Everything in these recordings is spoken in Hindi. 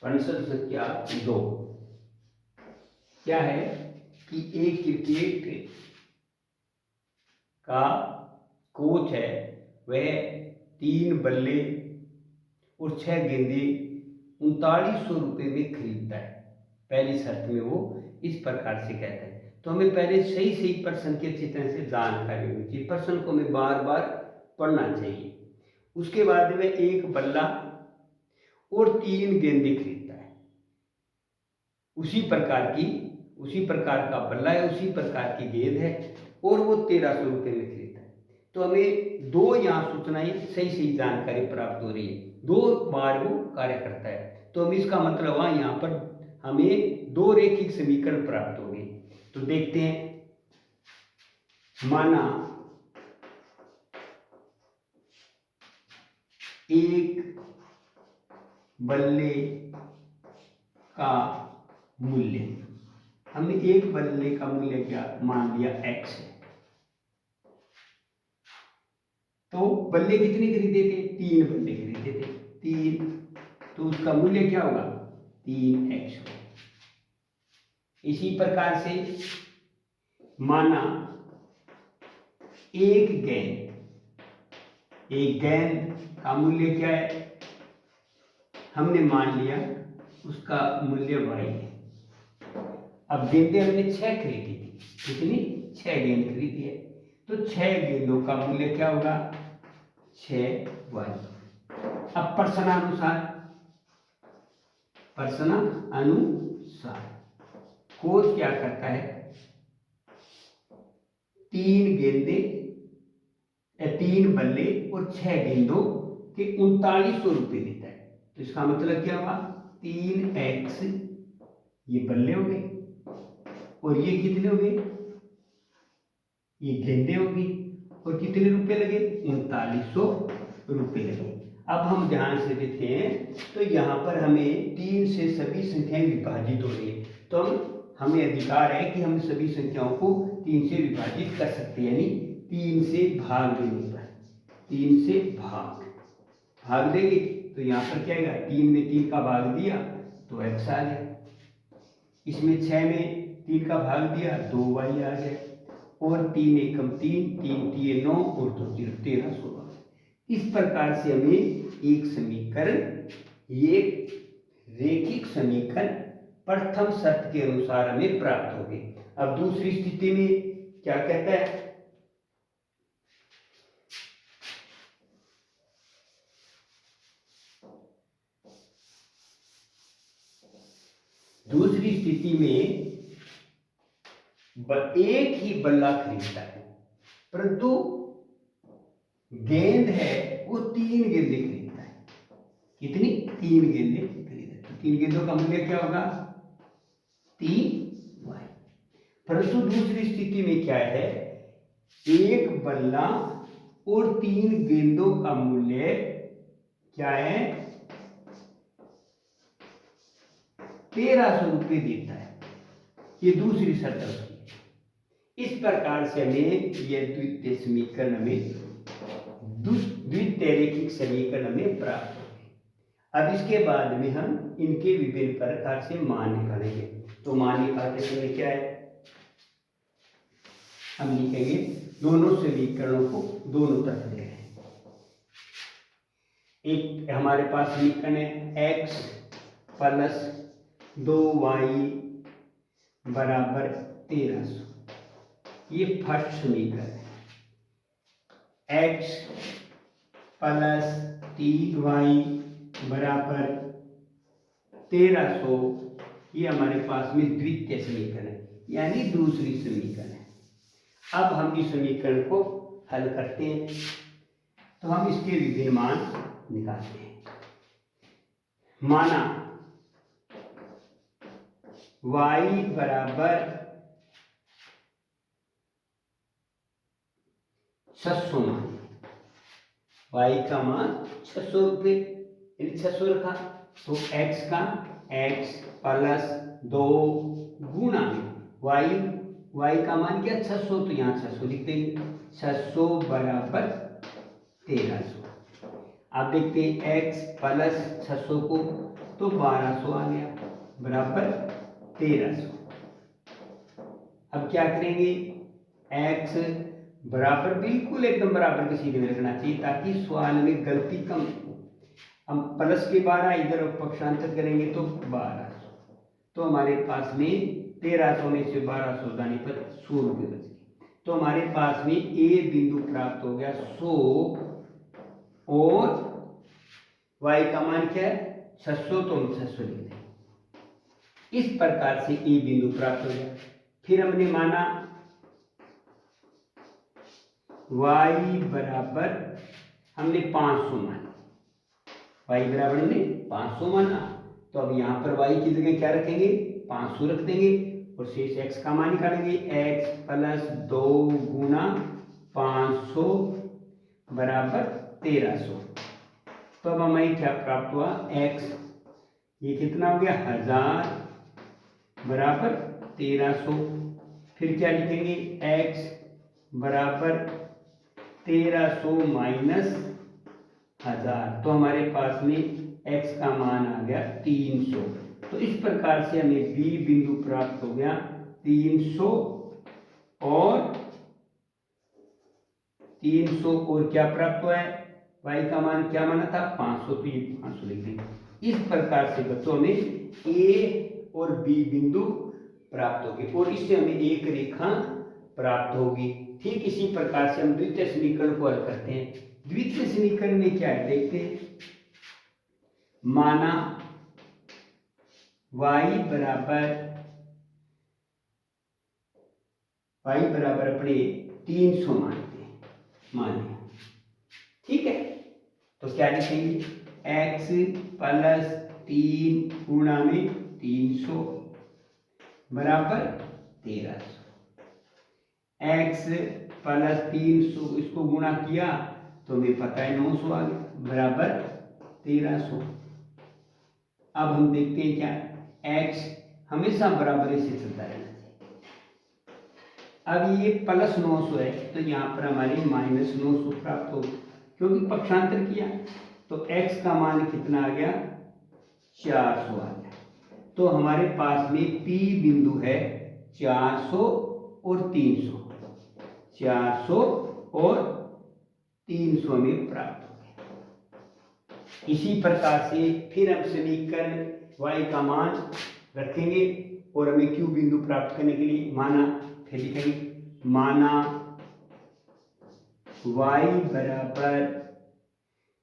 प्रश्न संख्या 2 क्या है कि एक क्रिकेट का कोच है, वह 3 बल्ले और 6 गेंदे 3900 रुपये में खरीदता है। पहली शर्त में वो इस प्रकार से कहता है। तो हमें पहले सही सही प्रश्न के अच्छी तरह से जानकारी होनी चाहिए, प्रश्न को हमें बार बार पढ़ना चाहिए। उसके बाद में 1 बल्ला और 3 गेंदे खरीदता है। उसी प्रकार का बल्ला है, उसी प्रकार की गेंद है और वो 1300 रुपये में खरीदता है। तो हमें 2 यहाँ सूचनाएं सही सही जानकारी प्राप्त हो रही है, 2 बार वो कार्य करता है। तो हम इसका मतलब हुआ यहाँ पर हमें 2 रेखिक समीकरण प्राप्त हो गए। तो देखते हैं, माना एक बल्ले का मूल्य, हमने एक बल्ले का मूल्य क्या मान लिया x है। तो बल्ले कितने खरीदे थे? 3 बल्ले खरीदे थे, 3, तो उसका मूल्य क्या होगा? 3x होगा। इसी प्रकार से माना एक गेंद का मूल्य क्या है? हमने मान लिया उसका मूल्य y है। अब गेंदें हमने 6 खरीदी थी, कितनी? 6 गेंद खरीदी है, तो 6 गेंदों का मूल्य क्या होगा? 6y। अब प्रश्नानुसार कोच क्या करता है? 3 बल्ले और 6 गेंदों के 3900 रुपये देता है। तो इसका मतलब क्या हुआ? 3x ये बल्ले हो गए और ये कितने हो गए? ये गेंदे होगी, और कितने रुपए लगे? 3900 रुपये लगे। अब हम ध्यान से देखते हैं, तो यहाँ पर हमें 3 से सभी संख्याएं विभाजित हो रही है। तो हमें अधिकार है कि हम सभी संख्याओं को 3 से विभाजित कर सकते हैं, यानी 3 से भाग देने पर, 3 से भाग देंगे तो यहाँ पर क्या आएगा? 3 में 3 का भाग दिया तो x आ गया, इसमें 6 में 3 का भाग दिया 2y आ गया, और 3 एकम 3, 3 3 9 और 2 13 16। इस प्रकार से हमें एक समीकरण, एक रेखिक समीकरण प्रथम शर्त के अनुसार हमें प्राप्त हो गए। अब दूसरी स्थिति में क्या कहता है? दूसरी स्थिति में एक ही बल्ला खरीदता है, परंतु गेंद है वो 3 गेंदें खरीदता है। कितनी? 3 गेंदें खरीदता है। 3 गेंदों का मूल्य क्या होगा? 3y। परंतु दूसरी स्थिति में क्या है? एक बल्ला और 3 गेंदों का मूल्य क्या है? 1300 रुपये देता है। ये दूसरी शर्त है उसकी। इस प्रकार से हमें यह द्वितीय समीकरण द्वितीय रेखिक समीकरण हमें प्राप्त हो गए। अब इसके बाद में हम इनके विभिन्न प्रकार से मान निकालेंगे। तो मान निकालते समय क्या है? हम लिखेंगे दोनों समीकरणों को दोनों तरफ ले रहे हैं। एक हमारे पास समीकरण है x प्लस 2y बराबर 1300, ये फर्स्ट समीकरण है। x प्लस 3y बराबर 1300, ये हमारे पास में द्वितीय समीकरण है, यानी दूसरी समीकरण है। अब हम इस समीकरण को हल करते हैं, तो हम इसके विभिन्न मान निकालते हैं। माना y बराबर 600 मान, y का मान 600 रुपये, यानी 600 रखा, तो x का x प्लस 2 गुणा y का मान क्या? 600, तो यहाँ 600 लिख देंगे। 600 बराबर 1300। आप देखते हैं x प्लस 600 को तो 1200 आ गया बराबर 1300। अब क्या करेंगे, x बराबर बिल्कुल एकदम बराबर के सीधे में रखना चाहिए ताकि सवाल में गलती कम हो। हम प्लस के 12 इधर पक्षांतर करेंगे तो 1200, तो हमारे पास में 1300 में से 1200 जाने पर 100 रुपये बच गए। तो हमारे पास में ए बिंदु प्राप्त हो गया 100 और y का मान क्या है 600, तो हम 600 लिख देंगे। इस प्रकार से ए बिंदु प्राप्त हो गया। फिर हमने माना y बराबर हमने 500 माना, y बराबर हमने 500 माना, तो अब यहाँ पर y की जगह क्या रखेंगे 500 रख देंगे और शेष x का मान निकालेंगे। x प्लस 2 गुना 500 बराबर 1300। तो अब हमें क्या प्राप्त हुआ, x ये कितना हो गया 1000 बराबर 1300। फिर क्या लिखेंगे, x बराबर 1300 माइनस 1000, तो हमारे पास में x का मान आ गया 300। तो इस प्रकार से हमें b बिंदु प्राप्त हो गया 300 और 300 और क्या प्राप्त हुआ है, y का मान क्या माना था 500, तो ये 500 लिख देंगे। इस प्रकार से बच्चों में a और b बिंदु प्राप्त होगी और इससे हमें एक रेखा प्राप्त होगी। ठीक इसी प्रकार से हम द्वितीय समीकरण को हल करते हैं। द्वितीय समीकरण में क्या है देखते हैं, माना y बराबर अपने 300 मानते हैं, मान लिया, ठीक है। तो क्या लिखेंगे, x प्लस 3 गुणा में 300 बराबर 1300। x प्लस 300 इसको गुणा किया तो हमें पता है 900 आ गया बराबर 1300। अब हम देखते हैं क्या, x हमेशा बराबर से चलता रहना चाहिए। अब ये प्लस 900 है तो यहाँ पर हमारी माइनस 900 प्राप्त हो, क्योंकि पक्षांतर किया तो x का मान कितना आ गया 400 आ गया। तो हमारे पास में P बिंदु है 400 और 300, 400 और 300 में प्राप्त हो गया। इसी प्रकार से फिर हम समीकरण y का मान रखेंगे और हमें q बिंदु प्राप्त करने के लिए माना, फिर लिखेंगे माना y बराबर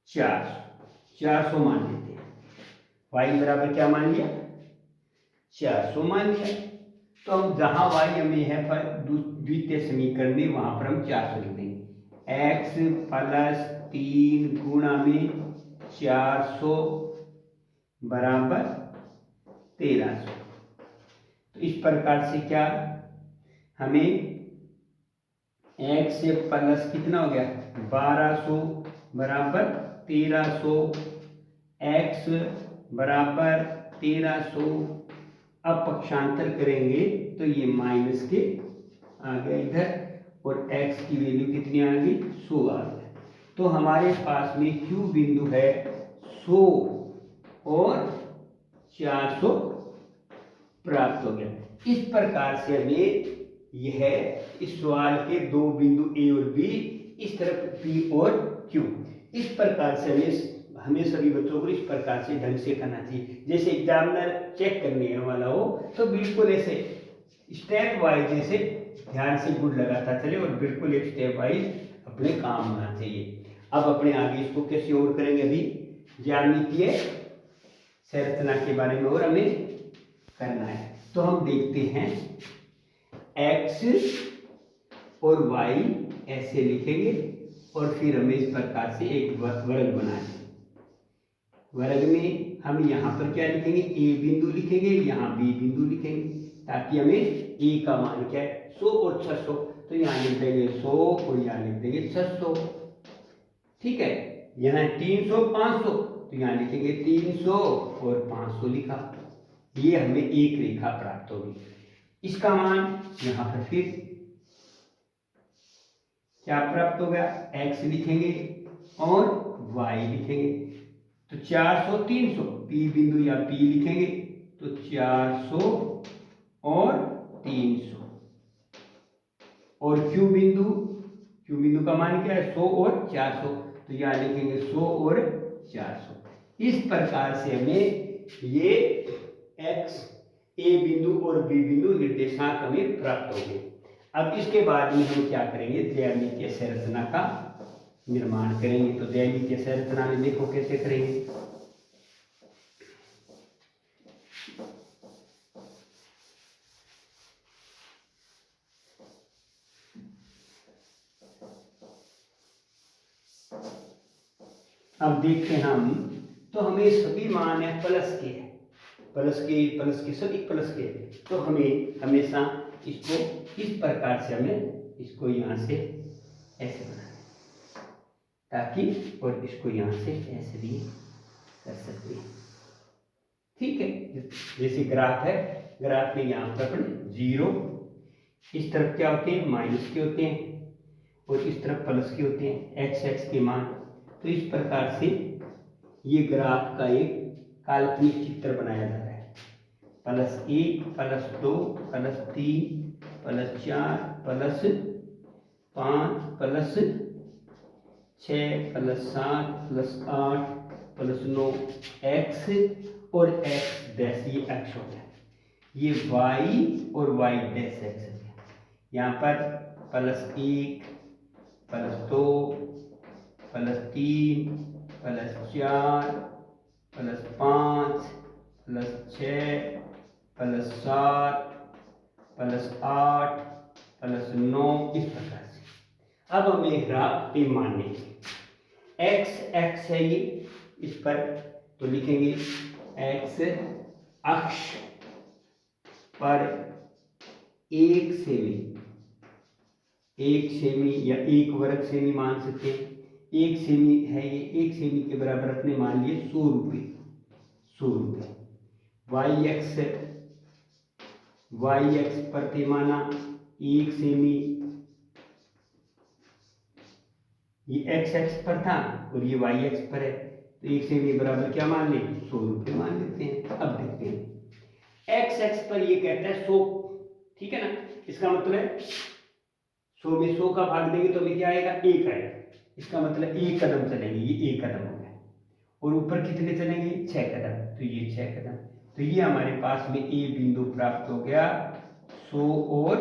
400 मान लेते हैं। y बराबर क्या मान लिया 400 मान लिया, तो हम जहां y हमें है द्वितीय समीकरण में वहां पर हम 400 लिख देंगे। x प्लस 3 गुणा में 400 बराबर 1300। तो इस प्रकार से क्या हमें x प्लस कितना हो गया 1200 बराबर 1300, x बराबर 1300। अब पक्षांतर करेंगे तो ये माइनस के आ गया इधर और x की वैल्यू कितनी आ गई 100 आ गया। तो हमारे पास में q बिंदु है 100 और 400 प्राप्त हो गया। इस प्रकार से हमें यह इस सवाल के दो बिंदु a और b, इस तरफ p और q, इस प्रकार से हमें सभी बच्चों को इस प्रकार से ढंग से करना चाहिए। जैसे एग्जामिनर चेक करने वाला हो तो बिल्कुल ऐसे स्टेप वाइज जैसे ध्यान से गुण लगाता चले और बिल्कुल एक स्टेप वाइज अपने काम होना चाहिए। अब अपने आगे इसको कैसे और करेंगे, अभी ज्यामितीय संरचना के बारे में और हमें करना है। तो हम देखते हैं x और y ऐसे लिखेंगे और फिर हमें इस प्रकार से एक वर्ग बनाएंगे। वर्ग में हम यहाँ पर क्या लिखेंगे, a बिंदु लिखेंगे, यहाँ b बिंदु लिखेंगे ताकि हमें a का मान क्या है 100 और 600, तो यहाँ लिख देंगे 100 और यहाँ लिख देंगे 600, ठीक है। यहाँ 300 500 तो यहाँ लिखेंगे 300 और 500 लिखा, ये हमें एक रेखा प्राप्त होगी। इसका मान यहाँ पर फिर क्या प्राप्त हो गया, x लिखेंगे और y लिखेंगे। तो 400 300 पी बिंदु या पी लिखेंगे तो 400 और 300 और क्यू बिंदु का मान क्या है 100 और 400 तो यहाँ लिखेंगे 100 और 400। इस प्रकार से हमें ये एक्स ए बिंदु और बी बिंदु निर्देशांक हमें प्राप्त हो गए। अब इसके बाद में हम क्या करेंगे, द्विमीतीय संरचना का निर्माण करेंगे। तो द्विमीतीय संरचना में देखो कैसे करेंगे। अब देखते हैं हम, तो हमें सभी मान है प्लस के सभी प्लस के, तो हमें हमेशा इसको इस प्रकार से हमें इसको यहाँ से ऐसे बनाना है ताकि, और इसको यहाँ से ऐसे भी कर सकते हैं। ठीक है, जैसे ग्राफ है, ग्राफ में यहाँ पर अपन 0, इस तरफ क्या होते हैं माइनस के होते हैं और इस तरफ प्लस के होते हैं x के मान। तो इस प्रकार से ये ग्राफ का एक काल्पनिक चित्र बनाया जा रहा है। +1 +2 +3 +4 +5 +6 +7 +8 +9 x और x डैश, ये x हो गया, ये y और y डैश x हो गया। यहाँ पर +1 +2 +3 +4 +5 +6 +7 +8 +9 इस प्रकार से। अब हमें ग्राफ पे मानने x है ये, इस पर तो लिखेंगे x अक्ष पर 1 सेमी या 1 वर्ग सेमी मान सकते हैं। 1 सेमी है ये, 1 सेमी के बराबर अपने मान लिए 100 रुपये। y x पर पैमाना 1 सेमी, ये x पर था और ये y x पर है, तो 1 सेमी बराबर क्या मान ले 100 रुपये मान लेते हैं। अब देखते हैं x पर ये कहता है 100, ठीक है ना, इसका मतलब 100 में 100 का भाग देंगे तो हमें क्या आएगा 1 आएगा, इसका मतलब 1 कदम चलेंगे, ये 1 कदम हो गया। और ऊपर कितने चलेंगे 6 कदम, तो ये 6 कदम, तो ये हमारे पास में ए बिंदु प्राप्त हो गया 100 और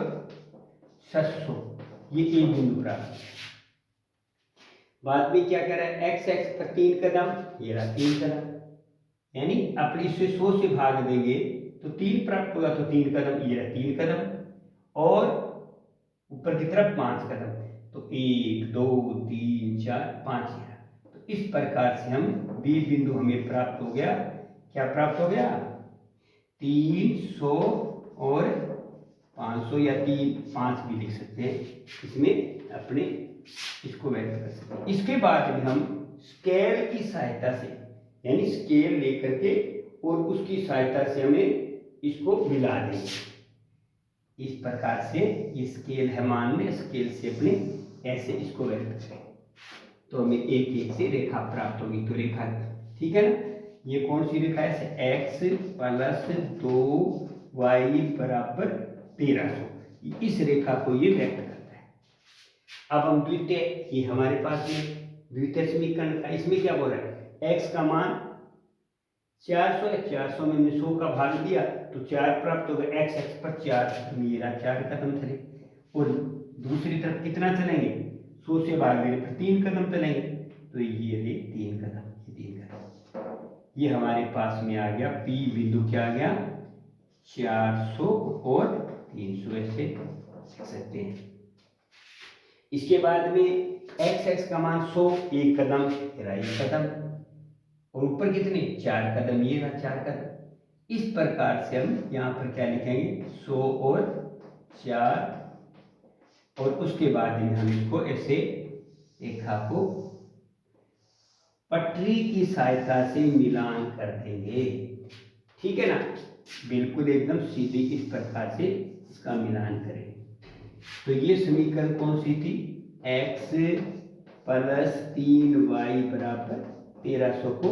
600, ये ए बिंदु प्राप्त हो गया। बाद में क्या कह रहा है x पर 3 कदम, ये रहा 3 कदम, यानी अपने इसे 100 से भाग देंगे तो 3 प्राप्त होगा, तो 3 कदम, ये रहा 3 कदम, और ऊपर की तरफ 5 कदम, तो 1 2 3 4 5 है। तो इस प्रकार से हम बी बिंदु हमें प्राप्त हो गया, क्या प्राप्त हो गया 300 और 500 या 5 भी लिख सकते हैं, इसमें अपने इसको व्यक्त कर सकते हैं। इसके बाद में हम स्केल की सहायता से, यानी स्केल लेकर के और उसकी सहायता से हमें इसको मिला देंगे। इस प्रकार से ये स्केल है, मान लें स्केल से अपने ऐसे इसको व्यक्त करें तो हमें एक एक से रेखा प्राप्त होगी। तो रेखा, ठीक है ना, ये कौन सी रेखा है, x + 2y = 1300, इस रेखा को ये व्यक्त करता है। अब हम द्वितीय, ये हमारे पास में द्वितीय समीकरण का, इसमें क्या बोल रहा है x का मान 400 है, 400 में 100 का भाग दिया तो 4 प्राप्त हो गया, x पर 4, मेरा 4 कदम चले, और दूसरी तरफ कितना चलेंगे 100 से भाग देने पर 3 कदम चलेंगे, तो ये रहे 3 कदम, ये 3 कदम, ये हमारे पास में आ गया P बिंदु, क्या आ गया 400 और 300, ऐसे लिख सकते हैं। इसके बाद में x का मान 100, 1 कदम, 1 कदम, और ऊपर कितने 4 कदम, ये रहा 4 कदम। इस प्रकार से हम यहाँ पर क्या लिखेंगे 100 और 4, और उसके बाद में हम इसको ऐसे रेखा को पटरी की सहायता से मिलान कर देंगे, ठीक है ना, बिल्कुल एकदम सीधे इस प्रकार से इसका मिलान करें। तो ये समीकरण कौन सी थी, x + 3y = 1300 को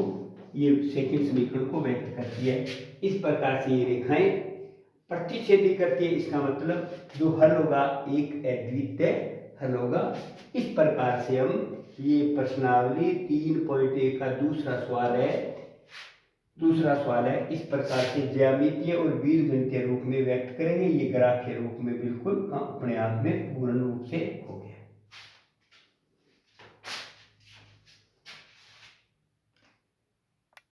ये सेकंड समीकरण को व्यक्त करती है। इस प्रकार से ये रेखाएं प्रतिच्छेदी करती है। इसका मतलब जो हल होगा एक अद्वितीय हल होगा। इस प्रकार से हम ये प्रश्नावली 3.1 का दूसरा सवाल है इस प्रकार से ज्यामितीय और बीजगणितीय रूप में व्यक्त करेंगे। ये ग्राफ के रूप में बिल्कुल अपने आप में पूर्ण रूप से हो गया।